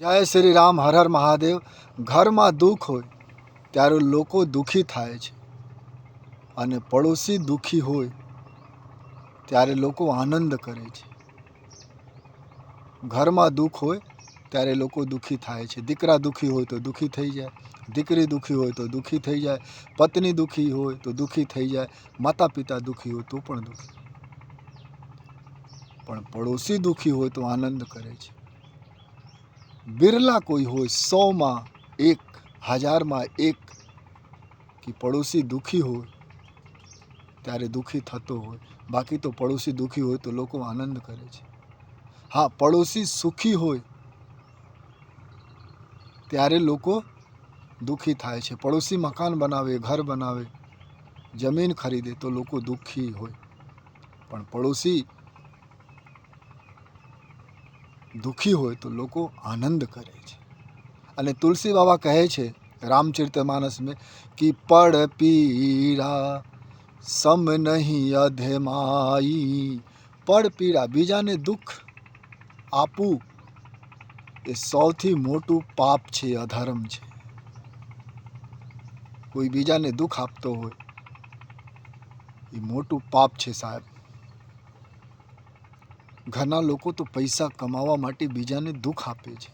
જય શ્રી રામ. હર હર મહાદેવ. ઘરમાં દુઃખ હોય ત્યારે લોકો દુઃખી થાય છે અને પડોશી દુઃખી હોય ત્યારે લોકો આનંદ કરે છે. ઘરમાં દુઃખ હોય ત્યારે લોકો દુઃખી થાય છે. દીકરા દુઃખી હોય તો દુઃખી થઈ જાય, દીકરી દુઃખી હોય તો દુઃખી થઈ જાય, પત્ની દુઃખી હોય તો દુઃખી થઈ જાય, માતા પિતા દુઃખી હોય તો પણ દુઃખી. પણ પડોશી દુઃખી હોય તો આનંદ કરે છે. બિરલા કોઈ હોય, 100માં 1, 1000માં 1 કે પડોશી દુઃખી હોય ત્યારે દુઃખી થતો હોય. બાકી તો પડોશી દુઃખી હોય તો લોકો આનંદ કરે છે. હા, પડોશી સુખી હોય ત્યારે લોકો દુઃખી થાય છે. પડોશી મકાન બનાવે, ઘર બનાવે, જમીન ખરીદે તો લોકો દુઃખી હોય. પણ પડોશી દુઃખી હોય તો લોકો આનંદ કરે છે. અને તુલસી બાબા કહે છે રામચરિતમાનસ में कि पड़ पीड़ा सम नहीं अधमाई. પડ પીડા, બીજાને દુઃખ આપવું એ સૌથી મોટું પાપ છે, અધર્મ છે. કોઈ બીજાને દુઃખ આપતો હોય એ મોટું પાપ છે સાહેબ. ઘણા લોકો તો પૈસા કમાવા માટે બીજાને દુઃખ આપે છે.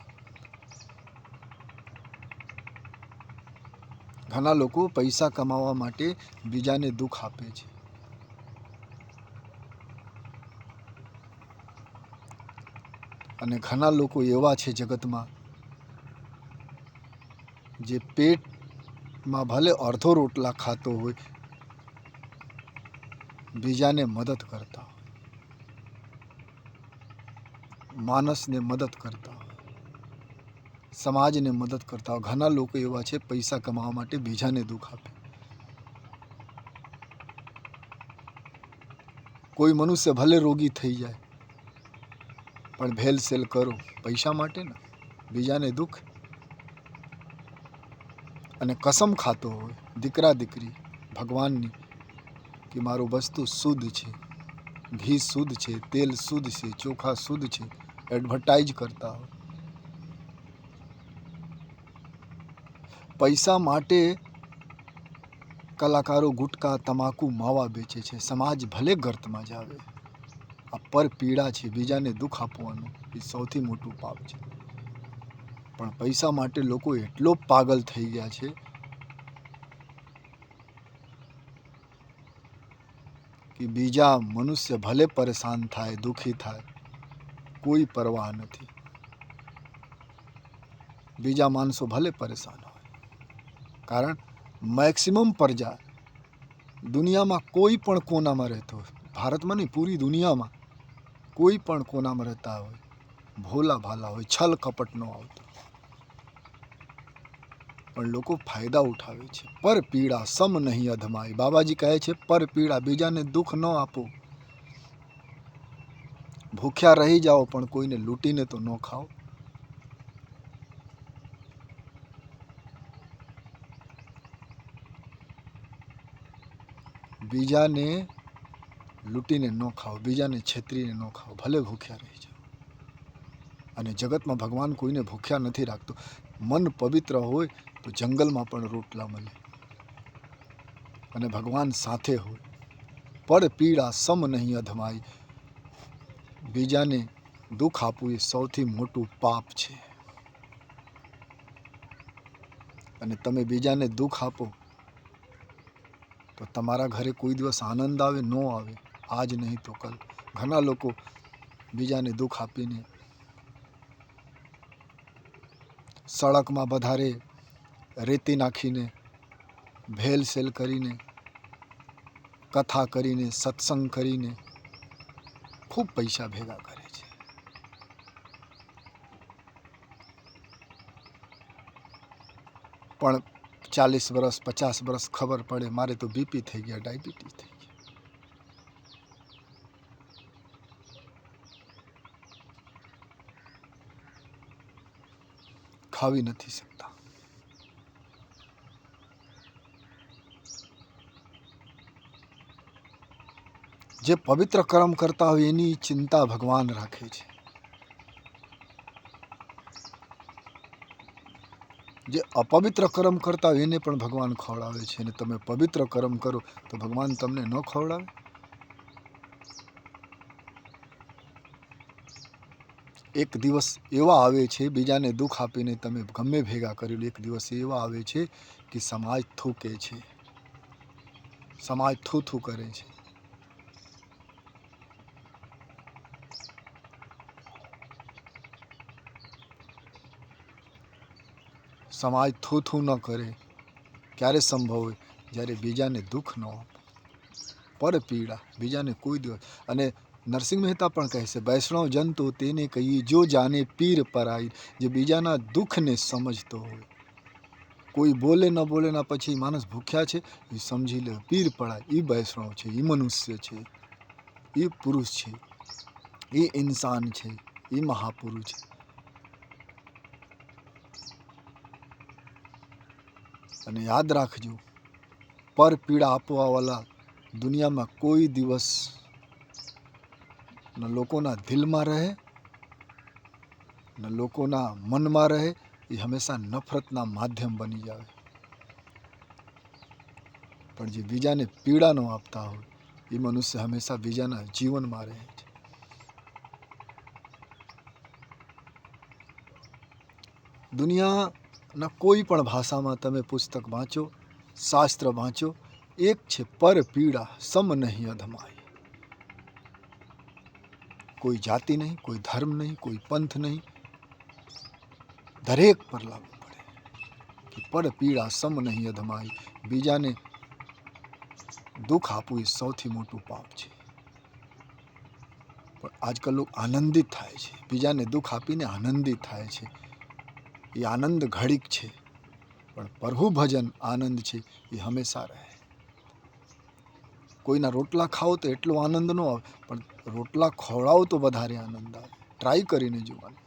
ઘણા લોકો પૈસા કમાવા માટે બીજાને દુઃખ આપે છે. અને ઘણા લોકો એવા છે જગતમાં જે પેટમાં ભલે અડધો રોટલા ખાતો હોય, બીજાને મદદ કરતા હોય, માણસને મદદ કરતા હોય, સમાજને મદદ કરતા હોય. ઘણા લોકો એવા છે પૈસા કમાવા માટે બીજાને દુઃખ આપે. કોઈ મનુષ્ય ભલે રોગી થઈ જાય પણ ભેલસેલ કરો પૈસા માટે ને, બીજાને દુઃખ. અને કસમ ખાતો હોય દીકરા દીકરી ભગવાનની કે મારું વસ્તુ શુદ્ધ છે, ઘી શુદ્ધ છે, તેલ શુદ્ધ છે, ચોખા શુદ્ધ છે, એડવર્ટાઇઝ કરતા હોય. પૈસા માટે કલાકારો ગુટકા, તમાકુ, માવા વેચે છે. સમાજ ભલે ગર્તમાં જાવે. આ પર પીડા છે, બીજાને દુઃખ આપવાનું એ સૌથી મોટું પાપ છે. પણ પૈસા માટે લોકો એટલો પાગલ થઈ ગયા છે કે બીજા મનુષ્ય ભલે પરેશાન થાય, દુઃખી થાય, કોઈ પરવાહ નથી. બીજા માણસો ભલે પરેશાન હોય. કારણ મેક્સિમમ પ્રજા દુનિયામાં કોઈ પણ કોનામાં રહેતો હોય, ભારતમાં નહીં પૂરી દુનિયામાં કોઈ પણ કોનામાં રહેતા હોય, ભોલા ભાલા હોય, છલ કપટ ન આવતો, પણ લોકો ફાયદા ઉઠાવે છે. પર પીડા સમ નહીં અધમાઈ. બાબાજી કહે છે પર પીડા, બીજાને દુઃખ ન આપો. ભૂખ્યા રહી જાઓ પણ કોઈને લૂંટીને તો ન ખાઓ. બીજાને લૂંટીને ન ખાઓ, બીજાને છેતરીને ન ખાઓ, ભલે ભૂખ્યા રહી જાઓ. અને જગતમાં ભગવાન કોઈને ભૂખ્યા નથી રાખતો. મન પવિત્ર હોય તો જંગલમાં પણ રોટલા મળે અને ભગવાન સાથે હોય. પડ પીડા સમ નહીં અધમાઈ. બીજાને દુઃખ આપવું એ સૌથી મોટું પાપ છે. અને તમે બીજાને દુઃખ આપો તો તમારા ઘરે કોઈ દિવસ આનંદ આવે? ન આવે. આજ નહીં તો કલ. ઘણા લોકો બીજાને દુઃખ આપીને સડકમાં વધારે રેતી નાખીને, ભેલસેલ કરીને, કથા કરીને, સત્સંગ કરીને ખૂબ પૈસા ભેગા કરે છે. પણ 40 વર્ષ 50 વર્ષ ખબર પડે મારે તો બીપી થઈ ગયા, ડાયાબિટીસ થઈ ગયા, ખાવી નથી શકતા. જે પવિત્ર કર્મ કરતા હોય એની ચિંતા ભગવાન રાખે છે. જે અપવિત્ર કર્મ કરતા હોય એને પણ ભગવાન ખવડાવે છે, અને તમે પવિત્ર કર્મ કરો તો ભગવાન તમને ન ખવડાવે? એક દિવસ એવા આવે છે, બીજાને દુઃખ આપીને તમે ગમે ભેગા કરી લો, એક દિવસ એવા આવે છે કે સમાજ થૂકે છે, સમાજ થૂ કરે છે. સમાજ થૂ ન કરે ક્યારે સંભવ હોય? જ્યારે બીજાને દુઃખ ન આપો, પર પીડા બીજાને કોઈ દિવસ. અને નરસિંહ મહેતા પણ કહે છે, વૈષ્ણવ જન તો તેને કહીએ જો જાને પીર પરાઈ, જે બીજાના દુઃખને સમજતો હોય. કોઈ બોલે ન બોલે ના પછી માણસ ભૂખ્યા છે એ સમજી લે, પીર પડાય, એ વૈષ્ણવ છે, એ મનુષ્ય છે, એ પુરુષ છે, એ ઇન્સાન છે, એ મહાપુરુષ છે. અને યાદ રાખજો, પર પીડા આપવાવાળા દુનિયામાં કોઈ દિવસ ન લોકોના દિલમાં રહે, ન લોકોના મનમાં રહે. એ હંમેશા નફરતના માધ્યમ બની જાય. પણ જે બીજાને પીડા ન આપતા હોય એ મનુષ્ય હંમેશા બીજાના જીવનમાં રહે છે. દુનિયાના કોઈ પણ ભાષામાં તમે પુસ્તક વાંચો, શાસ્ત્ર વાંચો, એક છે પર પીડા સમ નહીં અધમાઈ. કોઈ જાતિ નહીં, કોઈ ધર્મ નહીં, કોઈ પંથ નહીં, દરેક પર લાગુ પડે કે પર પીડા સમ નહીં અધમાઈ. બીજાને દુઃખ આપવું એ સૌથી મોટું પાપ છે. પણ આજકાલ લોકો આનંદિત થાય છે, બીજાને દુઃખ આપીને આનંદિત થાય છે. એ આનંદ ઘડીક છે, પણ પ્રભુ ભજન આનંદ છે એ હંમેશા રહે. કોઈના રોટલા ખાઓ તો એટલો આનંદ ન આવે, પણ રોટલા ખવડાવો તો વધારે આનંદ આવે. ટ્રાય કરીને જોવાનું.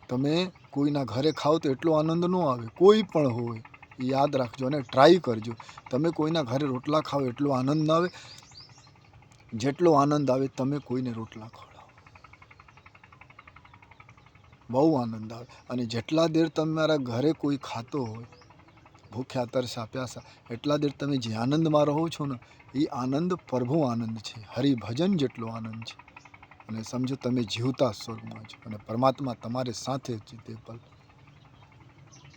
તમે કોઈના ઘરે ખાઓ તો એટલો આનંદ ન આવે, કોઈ પણ હોય એ યાદ રાખજો અને ટ્રાય કરજો. તમે કોઈના ઘરે રોટલા ખાઓ એટલો આનંદ ના આવે જેટલો આનંદ આવે તમે કોઈને રોટલા ખવડાવો, બહુ આનંદ આવે. અને જેટલા દેર તમારા ઘરે કોઈ ખાતો હોય, ભૂખ્યા તરસ્યા પ્યાસા, એટલા દેર તમે જે આનંદમાં રહો છો ને એ આનંદ પ્રભુ આનંદ છે, હરિભજન જેટલો આનંદ છે. અને સમજો તમે જીવતા સ્વર્ગમાં છો અને પરમાત્મા તમારી સાથે જ તે પલ.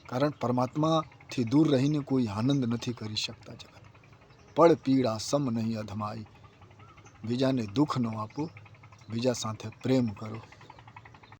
કારણ પરમાત્માથી દૂર રહીને કોઈ આનંદ નથી કરી શકતા જગત. પળ પીડા સમ નહીં અધમાઈ. બીજાને દુઃખ ન આપો, બીજા સાથે પ્રેમ કરો.